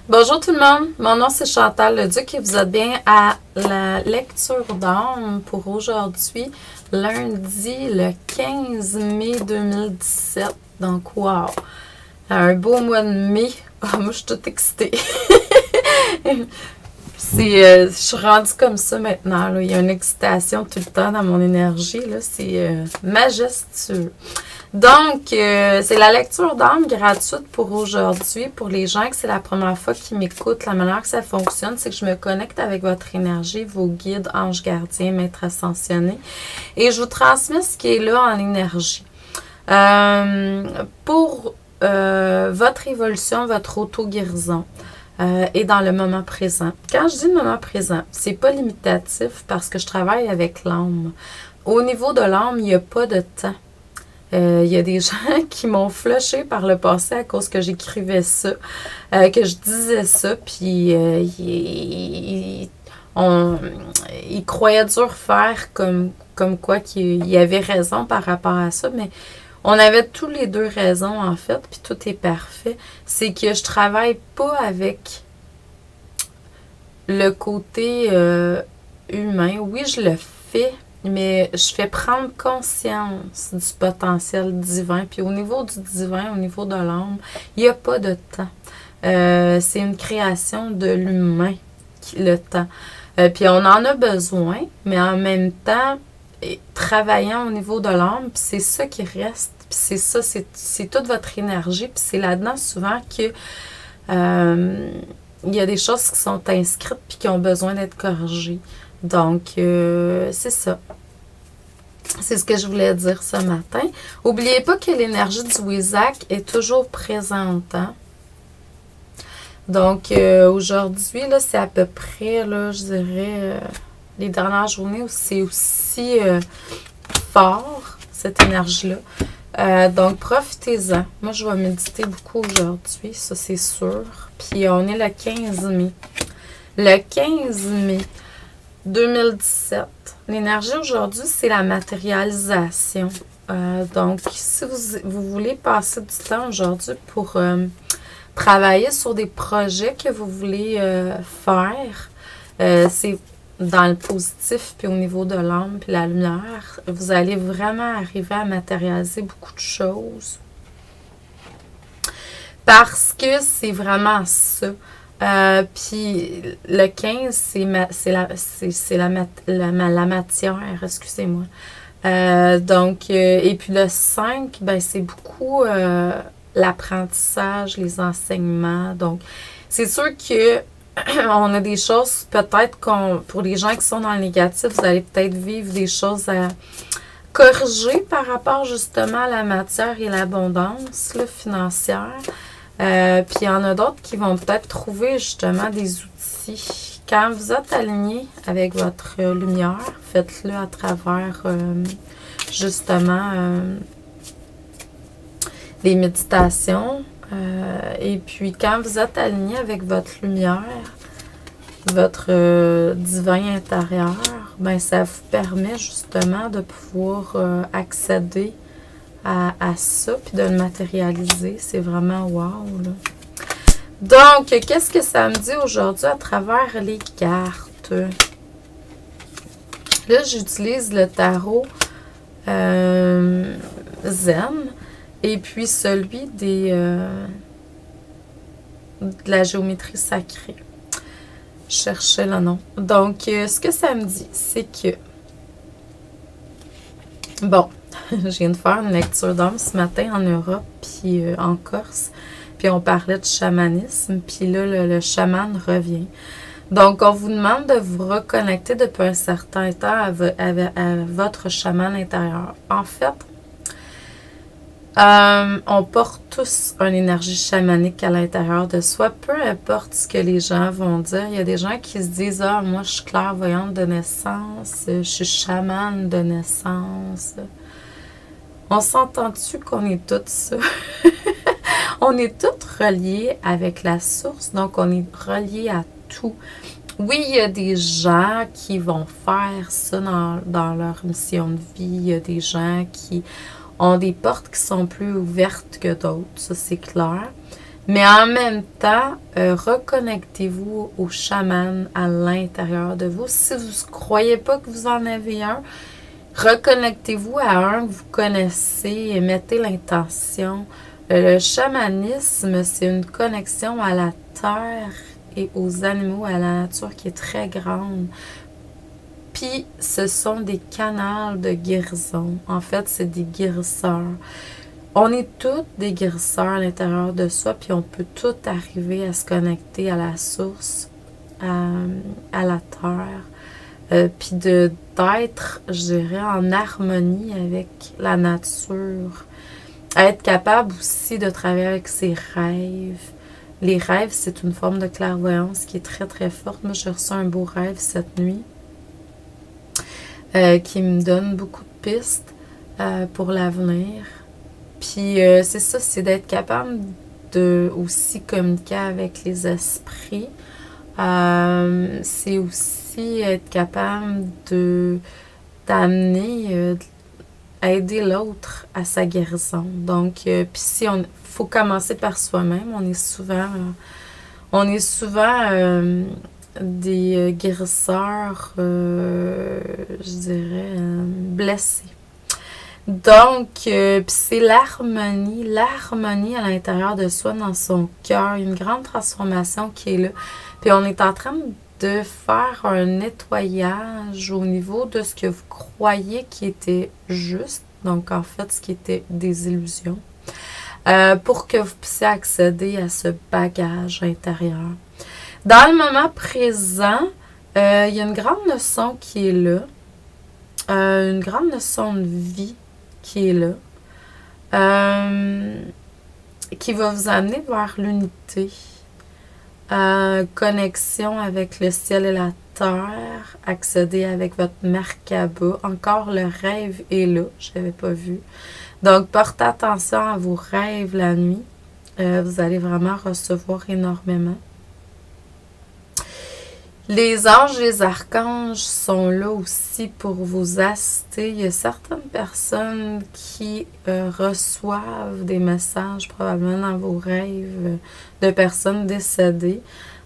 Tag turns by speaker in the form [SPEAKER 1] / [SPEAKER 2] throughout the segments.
[SPEAKER 1] Bonjour tout le monde, mon nom c'est Chantal Leduc et vous êtes bien à la lecture d'âme pour aujourd'hui, lundi le 15 mai 2017. Donc wow, un beau mois de mai. Oh, moi je suis toute excitée. Je suis rendue comme ça maintenant. Là. Il y a une excitation tout le temps dans mon énergie. C'est majestueux. Donc, c'est la lecture d'âme gratuite pour aujourd'hui. Pour les gens que c'est la première fois qu'ils m'écoutent, la manière que ça fonctionne, c'est que je me connecte avec votre énergie, vos guides, anges gardiens, maîtres ascensionnés. Et je vous transmets ce qui est là en énergie. Pour votre évolution, votre auto-guérison. Et dans le moment présent. Quand je dis le moment présent, c'est pas limitatif parce que je travaille avec l'âme. Au niveau de l'âme, il n'y a pas de temps. Il y a des gens qui m'ont flushé par le passé à cause que j'écrivais ça, que je disais ça, puis ils croyaient dur faire comme quoi qu'il y avait raison par rapport à ça, mais on avait tous les deux raison, en fait, puis tout est parfait. C'est que je travaille pas avec le côté humain. Oui, je le fais, mais je fais prendre conscience du potentiel divin. Puis au niveau du divin, au niveau de l'âme, il n'y a pas de temps. C'est une création de l'humain, le temps. Puis on en a besoin, mais en même temps, travaillant au niveau de l'âme, c'est ça qui reste. Puis c'est ça, c'est toute votre énergie. Puis c'est là-dedans souvent que il y a des choses qui sont inscrites puis qui ont besoin d'être corrigées. Donc, c'est ça. C'est ce que je voulais dire ce matin. N'oubliez pas que l'énergie du Wizak est toujours présente. Hein? Donc, aujourd'hui, là, c'est à peu près, là, je dirais, les dernières journées où c'est aussi fort, cette énergie-là. Donc, profitez-en. Moi, je vais méditer beaucoup aujourd'hui, ça c'est sûr. Puis, on est le 15 mai. Le 15 mai 2017. L'énergie aujourd'hui, c'est la matérialisation. Donc, si vous voulez passer du temps aujourd'hui pour travailler sur des projets que vous voulez faire, c'est dans le positif, puis au niveau de l'âme, puis la lumière, vous allez vraiment arriver à matérialiser beaucoup de choses. Parce que c'est vraiment ça. Puis le 15, c'est la matière, excusez-moi. Donc, et puis le 5, ben, c'est beaucoup l'apprentissage, les enseignements. Donc, c'est sûr que on a des choses, peut-être pour les gens qui sont dans le négatif, vous allez peut-être vivre des choses à corriger par rapport justement à la matière et l'abondance financière. Puis il y en a d'autres qui vont peut-être trouver justement des outils. Quand vous êtes aligné avec votre lumière, faites-le à travers justement des méditations. Et puis, quand vous êtes aligné avec votre lumière, votre divin intérieur, ben ça vous permet justement de pouvoir accéder à ça, puis de le matérialiser. C'est vraiment wow, là. Donc, qu'est-ce que ça me dit aujourd'hui à travers les cartes? Là, j'utilise le tarot Zen. Et puis celui de la géométrie sacrée. Je cherchais le nom. Donc, ce que ça me dit, c'est que... Bon, je viens de faire une lecture d'âme ce matin en Europe, puis en Corse. Puis on parlait de chamanisme, puis là, le chaman revient. Donc, on vous demande de vous reconnecter depuis un certain temps à votre chaman intérieur. En fait, on porte tous une énergie chamanique à l'intérieur de soi, peu importe ce que les gens vont dire. Il y a des gens qui se disent « Ah, moi, je suis clairvoyante de naissance, je suis chamane de naissance. » On s'entend-tu qu'on est toutes ça? On est toutes reliées avec la source, donc on est reliés à tout. Oui, il y a des gens qui vont faire ça dans leur mission de vie. Il y a des gens qui ont des portes qui sont plus ouvertes que d'autres, ça c'est clair. Mais en même temps, reconnectez-vous au chaman à l'intérieur de vous. Si vous ne croyez pas que vous en avez un, reconnectez-vous à un que vous connaissez et mettez l'intention. Le chamanisme, c'est une connexion à la terre et aux animaux, à la nature qui est très grande. Puis, ce sont des canaux de guérison. En fait, c'est des guérisseurs. On est toutes des guérisseurs à l'intérieur de soi, puis on peut tout arriver à se connecter à la source, à la terre, puis d'être, je dirais, en harmonie avec la nature. À être capable aussi de travailler avec ses rêves. Les rêves, c'est une forme de clairvoyance qui est très, très forte. Moi, j'ai reçu un beau rêve cette nuit qui me donne beaucoup de pistes pour l'avenir. Puis c'est ça, c'est d'être capable de aussi communiquer avec les esprits. C'est aussi être capable d'amener, aider l'autre à sa guérison. Donc, puis si on faut commencer par soi-même, on est souvent des guérisseurs, je dirais, blessés. Donc, c'est l'harmonie à l'intérieur de soi, dans son cœur, une grande transformation qui est là. Puis on est en train de faire un nettoyage au niveau de ce que vous croyez qui était juste, donc en fait ce qui était des illusions, pour que vous puissiez accéder à ce bagage intérieur. Dans le moment présent, il y a une grande leçon qui est là, une grande leçon de vie qui est là, qui va vous amener vers l'unité, connexion avec le ciel et la terre, accéder avec votre Merkaba. Encore le rêve est là, je n'avais pas vu. Donc, portez attention à vos rêves la nuit. Vous allez vraiment recevoir énormément. Les anges et les archanges sont là aussi pour vous assister. Il y a certaines personnes qui reçoivent des messages probablement dans vos rêves de personnes décédées.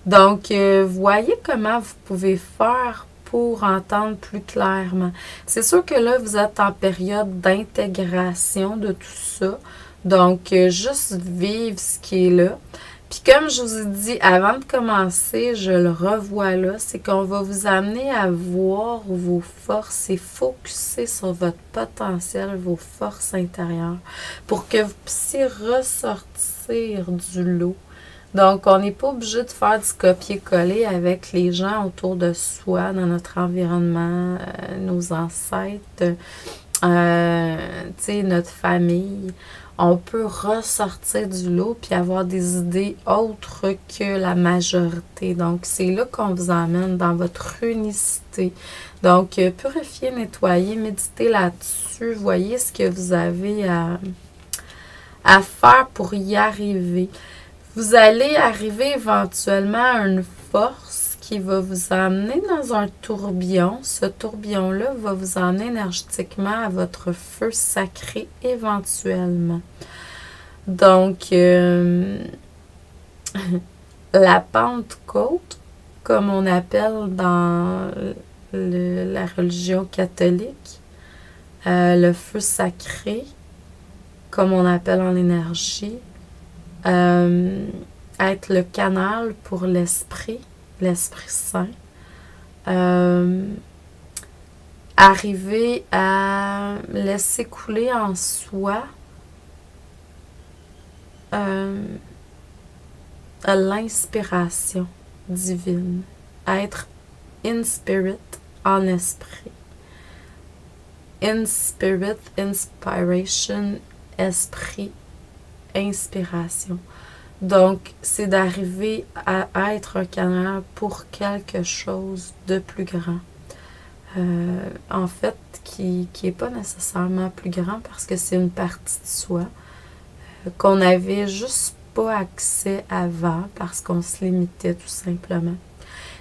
[SPEAKER 1] Donc, voyez comment vous pouvez faire pour entendre plus clairement. C'est sûr que là, vous êtes en période d'intégration de tout ça. Donc, juste vivre ce qui est là. Puis comme je vous ai dit, avant de commencer, je le revois là, c'est qu'on va vous amener à voir vos forces et focusser sur votre potentiel, vos forces intérieures, pour que vous puissiez ressortir du lot. Donc, on n'est pas obligé de faire du copier-coller avec les gens autour de soi, dans notre environnement, nos ancêtres, notre famille. On peut ressortir du lot puis avoir des idées autres que la majorité. Donc, c'est là qu'on vous emmène dans votre unicité. Donc, purifier, nettoyer, méditez là-dessus. Voyez ce que vous avez à faire pour y arriver. Vous allez arriver éventuellement à une force qui va vous amener dans un tourbillon. Ce tourbillon-là va vous emmener énergétiquement à votre feu sacré éventuellement. Donc, la Pentecôte, comme on appelle dans la religion catholique, le feu sacré, comme on appelle en énergie, être le canal pour l'esprit Saint, arriver à laisser couler en soi l'inspiration divine, être in spirit, en esprit. In spirit, inspiration, esprit, inspiration. Donc, c'est d'arriver à être un canal pour quelque chose de plus grand. En fait, qui n'est pas nécessairement plus grand parce que c'est une partie de soi qu'on n'avait juste pas accès avant parce qu'on se limitait tout simplement.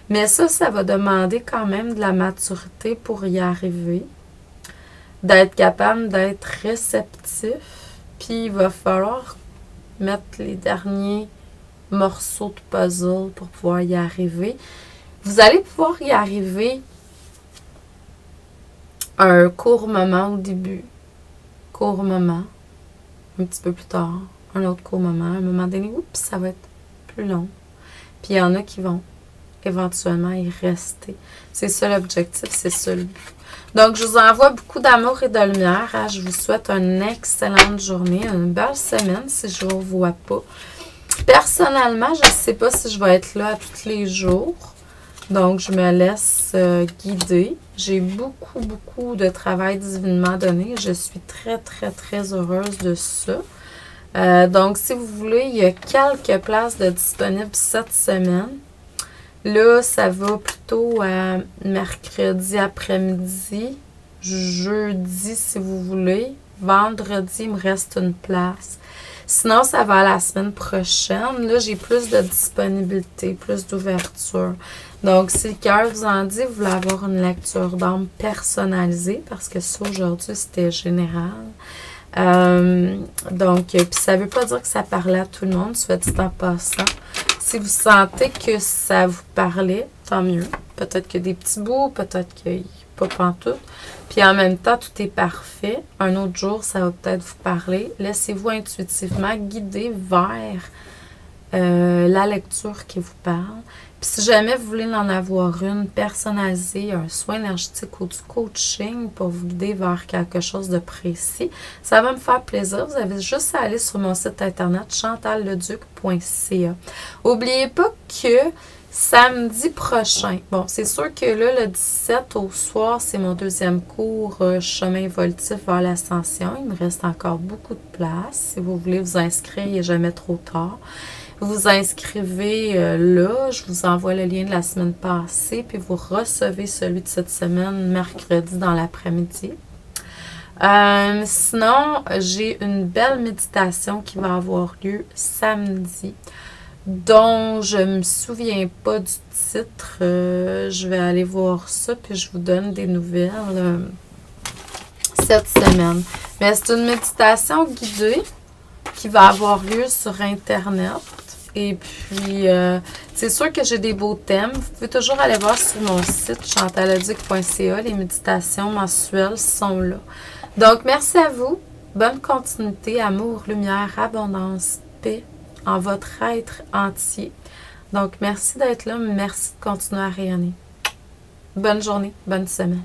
[SPEAKER 1] Mais ça va demander quand même de la maturité pour y arriver, d'être capable d'être réceptif, puis il va falloir mettre les derniers morceaux de puzzle pour pouvoir y arriver. Vous allez pouvoir y arriver un court moment au début, court moment, un petit peu plus tard, un autre court moment, un moment donné, oups, ça va être plus long. Puis il y en a qui vont éventuellement y rester. C'est ça l'objectif, c'est ça le but. Donc, je vous envoie beaucoup d'amour et de lumière. Hein. Je vous souhaite une excellente journée, une belle semaine si je ne vous vois pas. Personnellement, je ne sais pas si je vais être là à tous les jours. Donc, je me laisse guider. J'ai beaucoup, beaucoup de travail divinement donné. Je suis très, très, très heureuse de ça. Donc, si vous voulez, il y a quelques places de disponibles cette semaine. Là, ça va plutôt à mercredi après-midi, jeudi si vous voulez. Vendredi, il me reste une place. Sinon, ça va à la semaine prochaine. Là, j'ai plus de disponibilité, plus d'ouverture. Donc, si le cœur vous en dit, vous voulez avoir une lecture d'âme personnalisée, parce que ça, aujourd'hui, c'était général. Donc, puis ça ne veut pas dire que ça parlait à tout le monde, soit dit en passant. Si vous sentez que ça vous parlait, tant mieux. Peut-être que des petits bouts, peut-être que pas pantoute. Puis en même temps, tout est parfait. Un autre jour, ça va peut-être vous parler. Laissez-vous intuitivement guider vers la lecture qui vous parle. Puis si jamais vous voulez en avoir une personnalisée, un soin énergétique ou du coaching pour vous guider vers quelque chose de précis, ça va me faire plaisir. Vous avez juste à aller sur mon site internet chantalleduc.ca. N'oubliez pas que samedi prochain, bon, c'est sûr que là, le 17 au soir, c'est mon deuxième cours chemin évolutif vers l'ascension. Il me reste encore beaucoup de place. Si vous voulez vous inscrire, il n'est jamais trop tard. Vous vous inscrivez là, je vous envoie le lien de la semaine passée, puis vous recevez celui de cette semaine mercredi dans l'après-midi. Sinon, j'ai une belle méditation qui va avoir lieu samedi, dont je ne me souviens pas du titre. Je vais aller voir ça, puis je vous donne des nouvelles cette semaine. Mais c'est une méditation guidée qui va avoir lieu sur Internet. Et puis, c'est sûr que j'ai des beaux thèmes. Vous pouvez toujours aller voir sur mon site chantalleduc.ca. Les méditations mensuelles sont là. Donc, merci à vous. Bonne continuité, amour, lumière, abondance, paix en votre être entier. Donc, merci d'être là. Merci de continuer à rayonner. Bonne journée, bonne semaine.